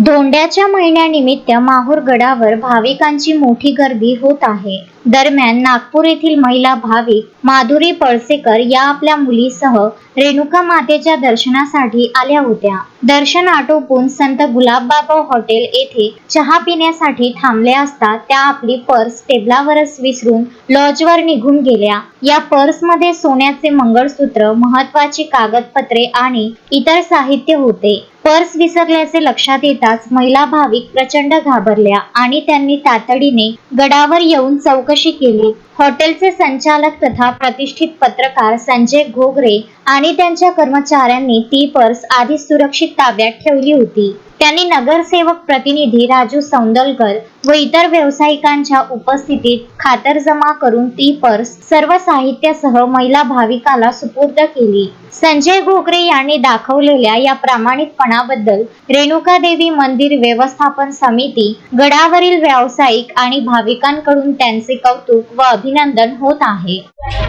धोंड्याच्या महिन्यानिमित्त माहूर गडावर भाविकांची मोठी गर्दी होत आहे। दरम्यान नागपूर येथील महिला भाविक माधुरी पळसेकर या आपल्या मुलीसह रेणुका मातेच्या दर्शनासाठी आल्या होत्या। दर्शन आटोपून संत गुलाबबाबा हॉटेल येथे चहा पिण्यासाठी थांबल्या असता त्या आपली पर्स टेबलावरच विसरून लॉजवर निघून गेल्या। या पर्समध्ये सोन्याचे मंगळसूत्र, महत्त्वाची कागदपत्रे आणि इतर साहित्य होते। पर्स विसरल्याचे लक्षात येताच महिला भाविक प्रचंड घाबरल्या आणि त्यांनी तातडीने गडावर येऊन चौकशी केली। हॉटेलचे संचालक तथा प्रतिष्ठित पत्रकार संजय घोगरे आणि त्यांच्या कर्मचाऱ्यांनी ती पर्स आधीच सुरक्षित ताब्यात ठेवली होती। त्यांनी नगरसेवक प्रतिनिधी राजू सौंदलकर व इतर व्यावसायिकांच्या उपस्थितीत खातरजमा करून ती पर्स सर्व साहित्यासह महिला भाविकाला सुपूर्द केली। संजय घोगरे यांनी दाखवलेल्या या प्रामाणिकपणाबद्दल रेणुका देवी मंदिर व्यवस्थापन समिती, गडावरील व्यावसायिक आणि भाविकांकडून त्यांचे कौतुक व अभिनंदन होत आहे।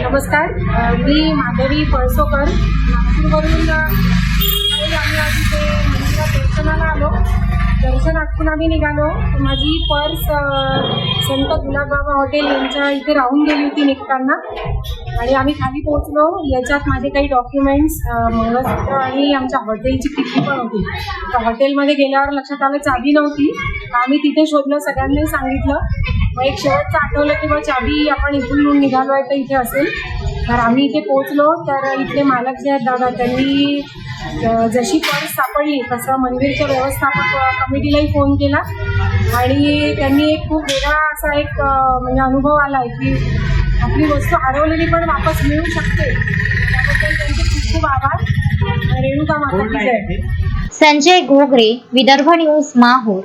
नमस्कार, मी माधवी पळसोकर, नागपूरवरून आम्ही आज इथे मंदिरात दर्शनाला आलो। दर्शन आटपून आम्ही निघालो। माझी पर्स संत गुलाबबाबा हॉटेल यांच्या इथे राहून गेली होती निघताना आणि आम्ही खाली पोहोचलो। याच्यात माझे काही डॉक्युमेंट्स, मंगळसूत्र आणि आमच्या हॉटेलची तिकीट पण होती। तर हॉटेलमध्ये गेल्यावर लक्षात आलं चाबी नव्हती। आम्ही तिथे शोधलं, सगळ्यांनाही सांगितलं। मग एक शेवटचं आठवलं की मग चाबी आपण इथून निघालो आहे तर इथे असेल। तर आम्ही इथे पोहोचलो तर इथले मालक जे आहेत दादा, त्यांनी जशी पर्स सापडली तसं मंदिरच्या व्यवस्थापक कमिटीलाही फोन केला आणि त्यांनी एक खूप वेगळा असा एक म्हणजे अनुभव आला आहे की आपली वस्तू हरवलेली पण वापस मिळू शकते। त्याबद्दल त्यांचे खूप खूप आभार। रेणुका माता की जय। संजय घोगरे, विदर्भ न्यूज, माहूर।